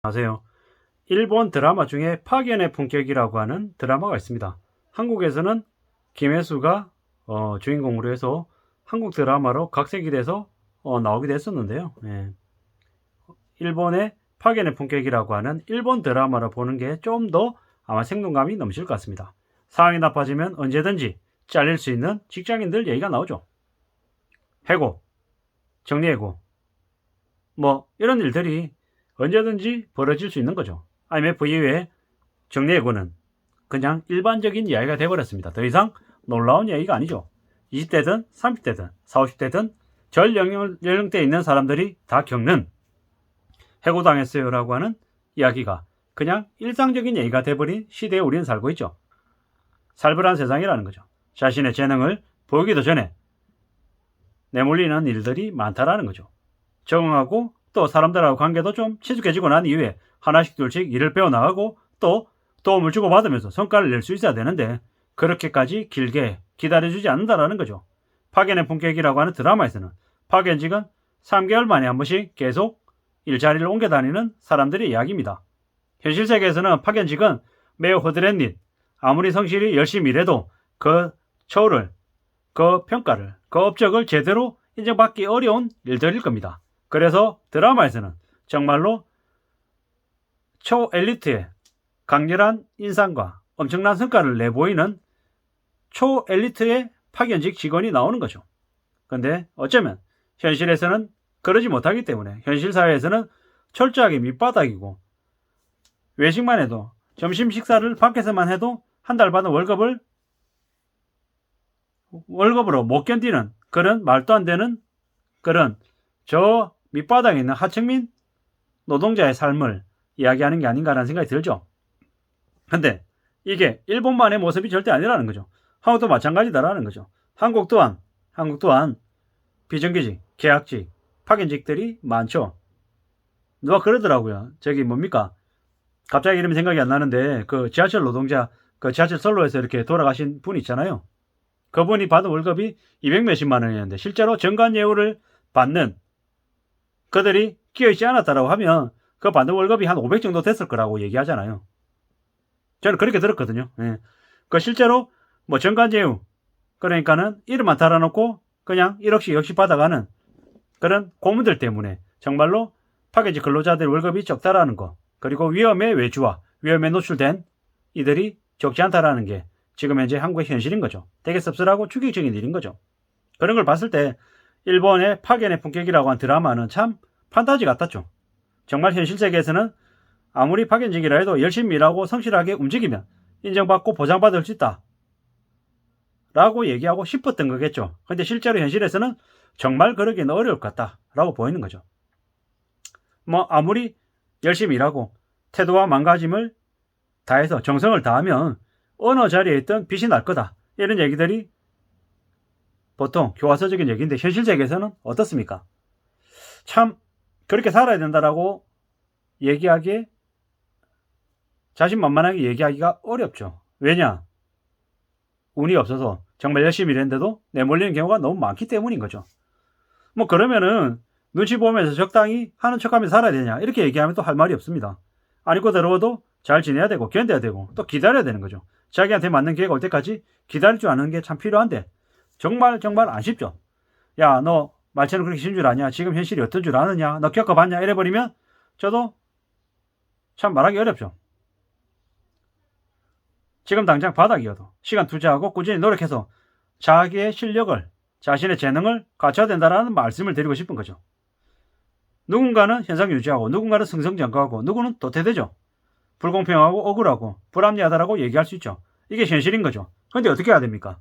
아세요? 일본 드라마 중에 파견의 품격이라고 하는 드라마가 있습니다. 한국에서는 김혜수가 주인공으로 해서 한국 드라마로 각색이 돼서 나오기도 했었는데요. 예. 일본의 파견의 품격이라고 하는 일본 드라마를 보는 게 좀 더 아마 생동감이 넘칠 것 같습니다. 상황이 나빠지면 언제든지 잘릴 수 있는 직장인들 얘기가 나오죠. 해고, 정리해고, 뭐 이런 일들이 언제든지 벌어질 수 있는 거죠. IMF 이후에 정리해고는 그냥 일반적인 이야기가 되어버렸습니다. 더 이상 놀라운 이야기가 아니죠. 20대든 30대든 40, 50대든 전 연령대에 있는 사람들이 다 겪는 해고당했어요 라고 하는 이야기가 그냥 일상적인 얘기가 돼버린 시대에 우리는 살고 있죠. 살벌한 세상이라는 거죠. 자신의 재능을 보이기도 전에 내몰리는 일들이 많다라는 거죠. 적응하고 또 사람들하고 관계도 좀 친숙해지고 난 이후에 하나씩 둘씩 일을 배워나가고 또 도움을 주고받으면서 성과를 낼 수 있어야 되는데 그렇게까지 길게 기다려주지 않는다라는 거죠. 파견의 품격이라고 하는 드라마에서는 파견직은 3개월 만에 한 번씩 계속 일자리를 옮겨 다니는 사람들의 이야기입니다. 현실 세계에서는 파견직은 매우 허드렛 일, 아무리 성실히 열심히 일해도 그 처우를, 그 평가를, 그 업적을 제대로 인정받기 어려운 일들일 겁니다. 그래서 드라마에서는 정말로 초엘리트의 강렬한 인상과 엄청난 성과를 내보이는 초엘리트의 파견직 직원이 나오는 거죠. 근데 어쩌면 현실에서는 그러지 못하기 때문에 현실 사회에서는 철저하게 밑바닥이고 외식만 해도 점심 식사를 밖에서만 해도 한 달 받은 월급으로 못 견디는 그런 말도 안 되는 그런 저 밑바닥에 있는 하층민 노동자의 삶을 이야기하는 게 아닌가라는 생각이 들죠. 근데 이게 일본만의 모습이 절대 아니라는 거죠. 한국도 마찬가지다라는 거죠. 한국 또한 비정규직, 계약직, 파견직들이 많죠. 누가 그러더라고요. 저기 뭡니까? 갑자기 이름이 생각이 안 나는데 그 지하철 노동자, 그 지하철 선로에서 이렇게 돌아가신 분 있잖아요. 그분이 받은 월급이 200 몇십만 원이었는데 실제로 정관 예우를 받는 그들이 끼어있지 않았다라고 하면 그 받는 월급이 한 500 정도 됐을 거라고 얘기하잖아요. 저는 그렇게 들었거든요. 예. 그 실제로 뭐 정관제휴 그러니까는 이름만 달아놓고 그냥 1억씩 2억씩 받아가는 그런 고문들 때문에 정말로 파견직 근로자들 월급이 적다라는 거, 그리고 위험의 외주와 위험에 노출된 이들이 적지 않다라는 게 지금 현재 한국의 현실인 거죠. 되게 씁쓸하고 충격적인 일인 거죠. 그런 걸 봤을 때 일본의 파견의 품격이라고 한 드라마는 참 판타지 같았죠. 정말 현실 세계에서는 아무리 파견직이라 해도 열심히 일하고 성실하게 움직이면 인정받고 보장받을 수 있다 라고 얘기하고 싶었던 거겠죠. 근데 실제로 현실에서는 정말 그러기는 어려울 것 같다 라고 보이는 거죠. 뭐 아무리 열심히 일하고 태도와 망가짐을 다해서 정성을 다하면 어느 자리에 있든 빛이 날 거다, 이런 얘기들이 보통 교과서적인 얘기인데 현실 세계에서는 어떻습니까? 참 그렇게 살아야 된다라고 얘기하기에 자신만만하게 얘기하기가 어렵죠. 왜냐? 운이 없어서 정말 열심히 일했는데도 내몰리는 경우가 너무 많기 때문인 거죠. 뭐 그러면은 눈치 보면서 적당히 하는 척하면서 살아야 되냐 이렇게 얘기하면 또 할 말이 없습니다. 안 입고 들어와도 잘 지내야 되고 견뎌야 되고 또 기다려야 되는 거죠. 자기한테 맞는 기회가 올 때까지 기다릴 줄 아는 게 참 필요한데 정말 안 쉽죠. 야, 너 말처럼 그렇게 쉬운 줄 아냐? 지금 현실이 어떤 줄 아느냐? 너 겪어봤냐? 이래버리면 저도 참 말하기 어렵죠. 지금 당장 바닥이어도 시간 투자하고 꾸준히 노력해서 자기의 실력을, 자신의 재능을 갖춰야 된다는 말씀을 드리고 싶은 거죠. 누군가는 현상 유지하고 누군가는 승승장구하고 누구는 도태되죠. 불공평하고 억울하고 불합리하다라고 얘기할 수 있죠. 이게 현실인 거죠. 근데 어떻게 해야 됩니까?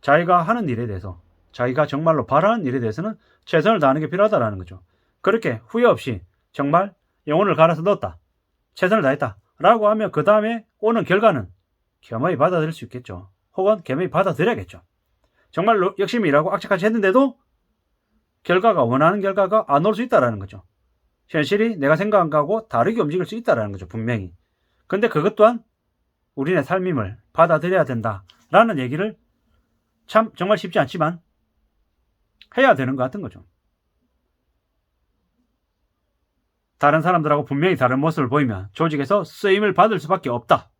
자기가 하는 일에 대해서, 자기가 정말로 바라는 일에 대해서는 최선을 다하는 게 필요하다는 거죠. 그렇게 후회 없이 정말 영혼을 갈아서 넣었다, 최선을 다했다 라고 하면 그 다음에 오는 결과는 겸허히 받아들일 수 있겠죠. 혹은 겸허히 받아들여야겠죠. 정말 열심히 일하고 악착같이 했는데도 결과가, 원하는 결과가 안 올 수 있다는 거죠. 현실이 내가 생각한 거하고 다르게 움직일 수 있다는 거죠. 분명히. 근데 그것 또한 우리네 삶임을 받아들여야 된다라는 얘기를 참 정말 쉽지 않지만 해야 되는 것 같은 거죠. 다른 사람들하고 분명히 다른 모습을 보이면 조직에서 쓰임을 받을 수밖에 없다.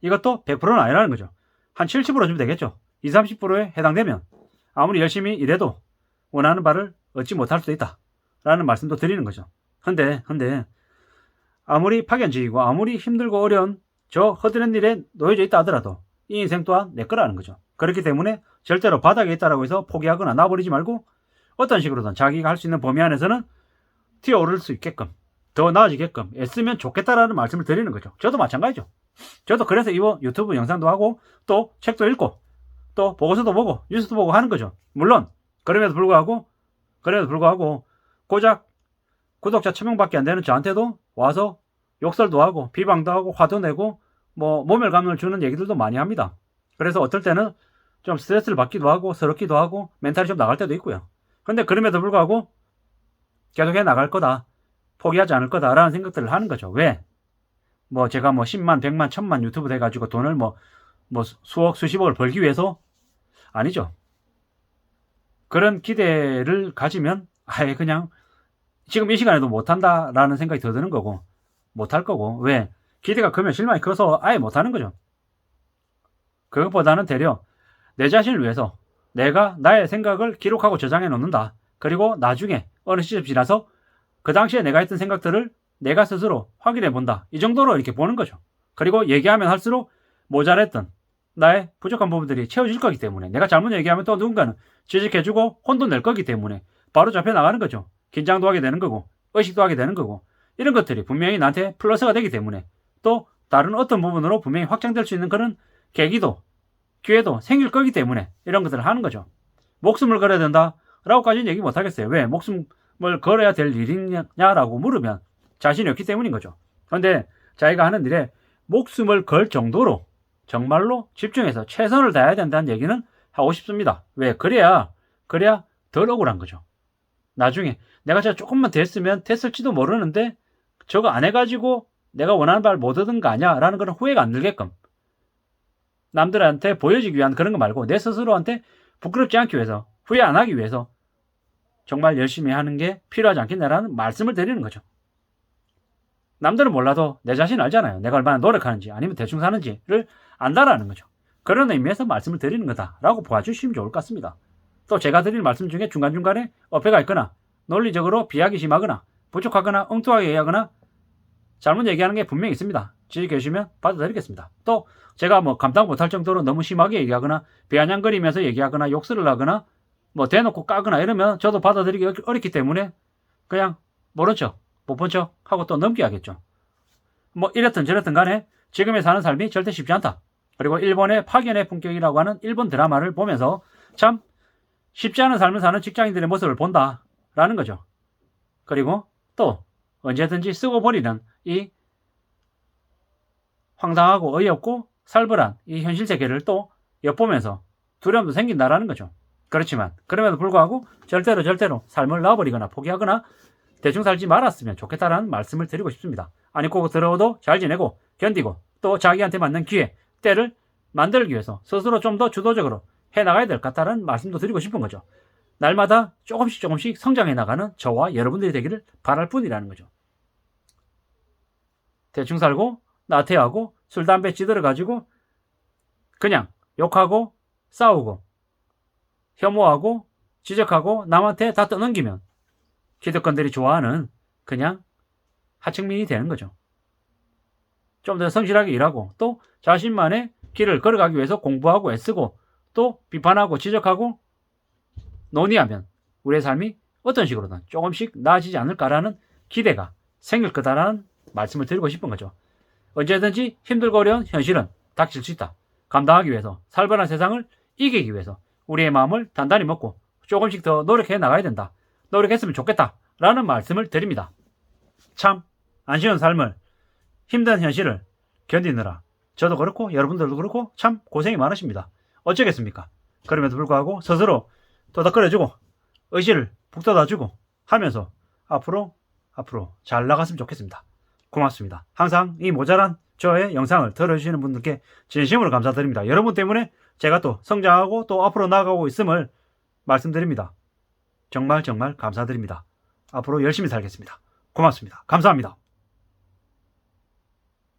이것도 100%는 아니라는 거죠. 한 70% 주면 되겠죠. 20, 30%에 해당되면 아무리 열심히 일해도 원하는 바를 얻지 못할 수도 있다. 라는 말씀도 드리는 거죠. 근데 아무리 파견직이고 아무리 힘들고 어려운 저 허드렛 일에 놓여져 있다 하더라도 이 인생 또한 내 거라는 거죠. 그렇기 때문에 절대로 바닥에 있다라고 해서 포기하거나 놔버리지 말고 어떤 식으로든 자기가 할 수 있는 범위 안에서는 튀어오를 수 있게끔 더 나아지게끔 애쓰면 좋겠다라는 말씀을 드리는 거죠. 저도 마찬가지죠. 저도 그래서 이번 유튜브 영상도 하고 또 책도 읽고 또 보고서도 보고 뉴스도 보고 하는 거죠. 물론 그럼에도 불구하고 고작 구독자 1000명밖에 안 되는 저한테도 와서 욕설도 하고 비방도 하고 화도 내고 뭐 모멸감을 주는 얘기들도 많이 합니다. 그래서 어떨 때는 좀 스트레스를 받기도 하고 서럽기도 하고 멘탈이 좀 나갈 때도 있고요. 근데 그럼에도 불구하고 계속해 나갈 거다, 포기하지 않을 거다라는 생각들을 하는 거죠. 왜? 뭐 제가 뭐 10만, 100만, 1000만 유튜브 돼가지고 돈을 뭐 수억, 수십억을 벌기 위해서 아니죠. 그런 기대를 가지면 아예 그냥 지금 이 시간에도 못한다라는 생각이 더 드는 거고 못할 거고. 왜? 기대가 크면 실망이 커서 아예 못하는 거죠. 그것보다는 되려 내 자신을 위해서 내가 나의 생각을 기록하고 저장해 놓는다. 그리고 나중에 어느 시점 지나서 그 당시에 내가 했던 생각들을 내가 스스로 확인해 본다. 이 정도로 이렇게 보는 거죠. 그리고 얘기하면 할수록 모자랐던 나의 부족한 부분들이 채워질 거기 때문에 내가 잘못 얘기하면 또 누군가는 지적해주고 혼도 낼 거기 때문에 바로 잡혀 나가는 거죠. 긴장도 하게 되는 거고 의식도 하게 되는 거고 이런 것들이 분명히 나한테 플러스가 되기 때문에 또 다른 어떤 부분으로 분명히 확장될 수 있는 그런 계기도 기회도 생길 거기 때문에 이런 것들을 하는 거죠. 목숨을 걸어야 된다라고까지는 얘기 못 하겠어요. 왜? 목숨을 걸어야 될 일이냐라고 물으면 자신이 없기 때문인 거죠. 그런데 자기가 하는 일에 목숨을 걸 정도로 정말로 집중해서 최선을 다해야 된다는 얘기는 하고 싶습니다. 왜? 그래야 덜 억울한 거죠. 나중에 내가 진짜 조금만 됐으면 됐을지도 모르는데 저거 안 해가지고 내가 원하는 바를 못 얻은 거 아니야 라는 그런 후회가 안 들게끔 남들한테 보여지기 위한 그런 거 말고 내 스스로한테 부끄럽지 않기 위해서 후회 안 하기 위해서 정말 열심히 하는 게 필요하지 않겠냐라는 말씀을 드리는 거죠. 남들은 몰라도 내 자신 알잖아요. 내가 얼마나 노력하는지 아니면 대충 사는지를 안다라는 거죠. 그런 의미에서 말씀을 드리는 거다라고 봐주시면 좋을 것 같습니다. 또 제가 드리는 말씀 중에 중간중간에 어폐가 있거나 논리적으로 비하기 심하거나 부족하거나 엉뚱하게 얘기하거나 잘못 얘기하는 게 분명히 있습니다. 지적해 주시면 받아드리겠습니다. 또 제가 뭐 감당 못할 정도로 너무 심하게 얘기하거나 비아냥거리면서 얘기하거나 욕설을 하거나 뭐 대놓고 까거나 이러면 저도 받아들이기 어렵기 때문에 그냥 모른 척, 못 본 척 하고 또 넘겨야겠죠. 뭐 이랬든 저랬든 간에 지금의 사는 삶이 절대 쉽지 않다. 그리고 일본의 파견의 품격이라고 하는 일본 드라마를 보면서 참 쉽지 않은 삶을 사는 직장인들의 모습을 본다라는 거죠. 그리고 또 언제든지 쓰고 버리는 이 황당하고 어이없고 살벌한 이 현실 세계를 또 엿보면서 두려움도 생긴다라는 거죠. 그렇지만 그럼에도 불구하고 절대로 삶을 놔버리거나 포기하거나 대충 살지 말았으면 좋겠다라는 말씀을 드리고 싶습니다. 아니 꼭 들어도 잘 지내고 견디고 또 자기한테 맞는 기회, 때를 만들기 위해서 스스로 좀 더 주도적으로 해나가야 될 것 같다는 말씀도 드리고 싶은 거죠. 날마다 조금씩 성장해 나가는 저와 여러분들이 되기를 바랄 뿐이라는 거죠. 대충 살고 나태하고 술, 담배 찌들어가지고 그냥 욕하고 싸우고 혐오하고 지적하고 남한테 다 떠넘기면 기득권들이 좋아하는 그냥 하층민이 되는 거죠. 좀 더 성실하게 일하고 또 자신만의 길을 걸어가기 위해서 공부하고 애쓰고 또 비판하고 지적하고 논의하면 우리의 삶이 어떤 식으로든 조금씩 나아지지 않을까라는 기대가 생길 거다라는 말씀을 드리고 싶은 거죠. 언제든지 힘들고 어려운 현실은 닥칠 수 있다. 감당하기 위해서 살벌한 세상을 이기기 위해서 우리의 마음을 단단히 먹고 조금씩 더 노력해 나가야 된다. 노력했으면 좋겠다 라는 말씀을 드립니다. 참 안 쉬운 삶을 힘든 현실을 견디느라 저도 그렇고 여러분들도 그렇고 참 고생이 많으십니다. 어쩌겠습니까? 그럼에도 불구하고 스스로 도닥거려주고 의지를 북돋아주고 하면서 앞으로 잘 나갔으면 좋겠습니다. 고맙습니다. 항상 이 모자란 저의 영상을 들어주시는 분들께 진심으로 감사드립니다. 여러분 때문에 제가 또 성장하고 또 앞으로 나아가고 있음을 말씀드립니다. 정말 감사드립니다. 앞으로 열심히 살겠습니다. 고맙습니다. 감사합니다.